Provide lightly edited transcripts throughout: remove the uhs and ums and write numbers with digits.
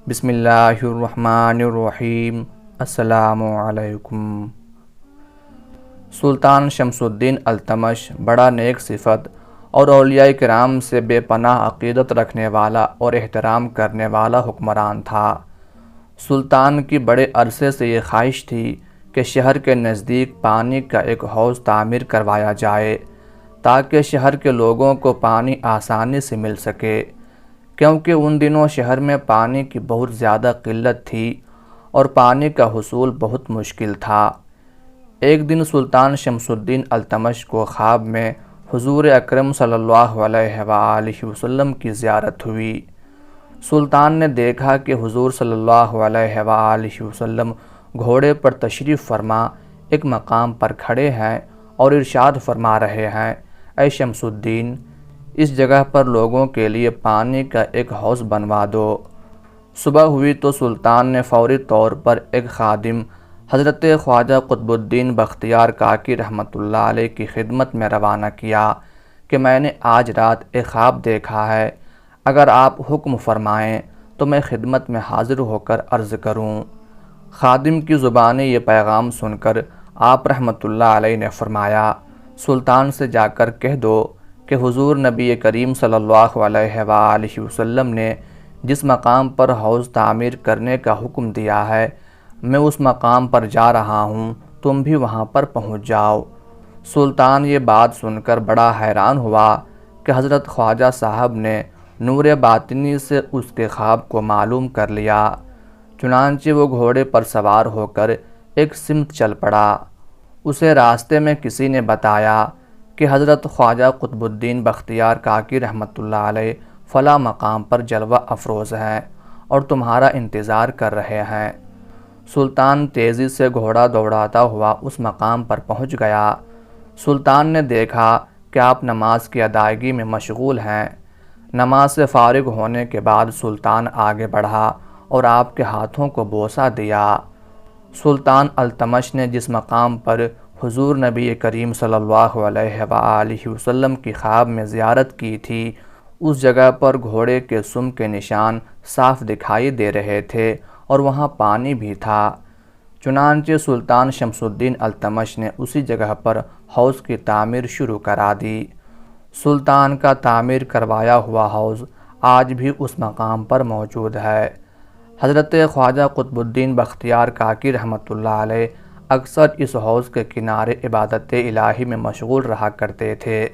بسم اللہ الرحمن الرحیم۔ السلام علیکم۔ سلطان شمس الدین التمش بڑا نیک صفت اور اولیاء کرام سے بے پناہ عقیدت رکھنے والا اور احترام کرنے والا حکمران تھا۔ سلطان کی بڑے عرصے سے یہ خواہش تھی کہ شہر کے نزدیک پانی کا ایک حوض تعمیر کروایا جائے تاکہ شہر کے لوگوں کو پانی آسانی سے مل سکے، کیونکہ ان دنوں شہر میں پانی کی بہت زیادہ قلت تھی اور پانی کا حصول بہت مشکل تھا۔ ایک دن سلطان شمس الدین التمش کو خواب میں حضور اکرم صلی اللہ علیہ وآلہ وسلم کی زیارت ہوئی۔ سلطان نے دیکھا کہ حضور صلی اللہ علیہ وآلہ وسلم گھوڑے پر تشریف فرما ایک مقام پر کھڑے ہیں اور ارشاد فرما رہے ہیں، اے شمس الدین، اس جگہ پر لوگوں کے لیے پانی کا ایک حوض بنوا دو۔ صبح ہوئی تو سلطان نے فوری طور پر ایک خادم حضرت خواجہ قطب الدین بختیار کاکی رحمۃ اللہ علیہ کی خدمت میں روانہ کیا کہ میں نے آج رات ایک خواب دیکھا ہے، اگر آپ حکم فرمائیں تو میں خدمت میں حاضر ہو کر عرض کروں۔ خادم کی زبانی یہ پیغام سن کر آپ رحمۃ اللہ علیہ نے فرمایا، سلطان سے جا کر کہہ دو کہ حضور نبی کریم صلی اللہ علیہ وآلہ وسلم نے جس مقام پر حوض تعمیر کرنے کا حکم دیا ہے، میں اس مقام پر جا رہا ہوں، تم بھی وہاں پر پہنچ جاؤ۔ سلطان یہ بات سن کر بڑا حیران ہوا کہ حضرت خواجہ صاحب نے نور باطنی سے اس کے خواب کو معلوم کر لیا۔ چنانچہ وہ گھوڑے پر سوار ہو کر ایک سمت چل پڑا۔ اسے راستے میں کسی نے بتایا کہ حضرت خواجہ قطب الدین بختیار کاکی رحمۃ اللہ علیہ فلاں مقام پر جلوہ افروز ہیں اور تمہارا انتظار کر رہے ہیں۔ سلطان تیزی سے گھوڑا دوڑاتا ہوا اس مقام پر پہنچ گیا۔ سلطان نے دیکھا کہ آپ نماز کی ادائیگی میں مشغول ہیں۔ نماز سے فارغ ہونے کے بعد سلطان آگے بڑھا اور آپ کے ہاتھوں کو بوسہ دیا۔ سلطان التمش نے جس مقام پر حضور نبی کریم صلی اللہ علیہ وآلہ وسلم کی خواب میں زیارت کی تھی، اس جگہ پر گھوڑے کے سم کے نشان صاف دکھائی دے رہے تھے اور وہاں پانی بھی تھا۔ چنانچہ سلطان شمس الدین التمش نے اسی جگہ پر حوض کی تعمیر شروع کرا دی۔ سلطان کا تعمیر کروایا ہوا حوض آج بھی اس مقام پر موجود ہے۔ حضرت خواجہ قطب الدین بختیار کاکی رحمۃ اللہ علیہ اکثر اس حوض کے کنارے عبادت الہی میں مشغول رہا کرتے تھے۔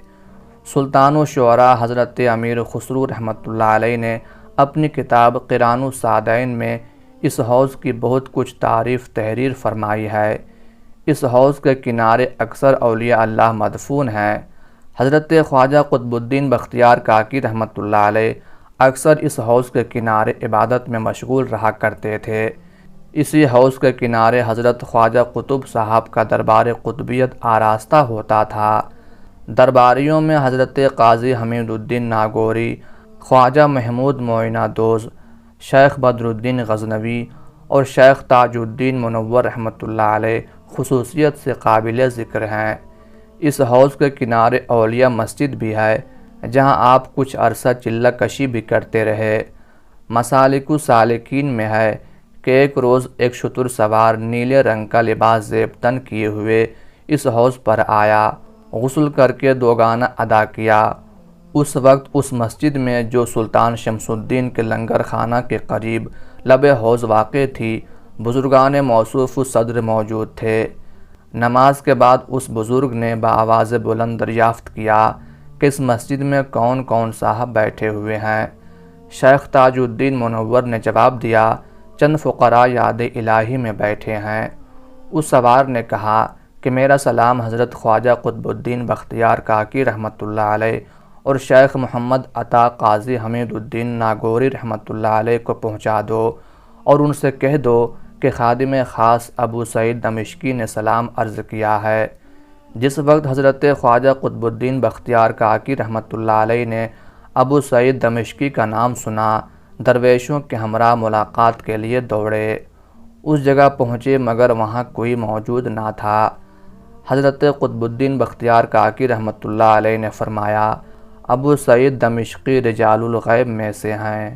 سلطان و شعراء حضرت امیر خسرو رحمۃ اللہ علیہ نے اپنی کتاب قران الصادین میں اس حوض کی بہت کچھ تعریف تحریر فرمائی ہے۔ اس حوض کے کنارے اکثر اولیاء اللہ مدفون ہیں۔ حضرت خواجہ قطب الدین بختیار کاکی رحمۃ اللہ علیہ اکثر اس حوض کے کنارے عبادت میں مشغول رہا کرتے تھے۔ اسی حوض کے کنارے حضرت خواجہ قطب صاحب کا دربار قطبیت آراستہ ہوتا تھا۔ درباریوں میں حضرت قاضی حمید الدین ناگوری، خواجہ محمود معینہ دوز، شیخ بدر الدین غزنوی اور شیخ تاج الدین منور رحمۃ اللہ علیہ خصوصیت سے قابل ذکر ہیں۔ اس حوض کے کنارے اولیاء مسجد بھی ہے، جہاں آپ کچھ عرصہ چلہ کشی بھی کرتے رہے۔ مسالک السالکین میں ہے کہ ایک روز ایک شتر سوار نیلے رنگ کا لباس زیب تن کیے ہوئے اس حوض پر آیا، غسل کر کے دوگانہ ادا کیا۔ اس وقت اس مسجد میں جو سلطان شمس الدین کے لنگر خانہ کے قریب لب حوض واقع تھی، بزرگان موصوف الصدر موجود تھے۔ نماز کے بعد اس بزرگ نے بآواز بلند دریافت کیا کہ اس مسجد میں کون کون صاحب بیٹھے ہوئے ہیں؟ شیخ تاج الدین منور نے جواب دیا، چند فقراء یاد الہی میں بیٹھے ہیں۔ اس سوار نے کہا کہ میرا سلام حضرت خواجہ قطب الدین بختیار کاکی رحمۃ اللہ علیہ اور شیخ محمد عطا قاضی حمید الدین ناگوری رحمۃ اللہ علیہ کو پہنچا دو اور ان سے کہہ دو کہ خادم خاص ابو سعید دمشقی نے سلام عرض کیا ہے۔ جس وقت حضرت خواجہ قطب الدین بختیار کاکی رحمۃ اللہ علیہ نے ابو سعید دمشقی کا نام سنا، درویشوں کے ہمراہ ملاقات کے لیے دوڑے۔ اس جگہ پہنچے مگر وہاں کوئی موجود نہ تھا۔ حضرت قطب الدین بختیار کاکی رحمۃ اللہ علیہ نے فرمایا، ابو سعید دمشقی رجال الغیب میں سے ہیں۔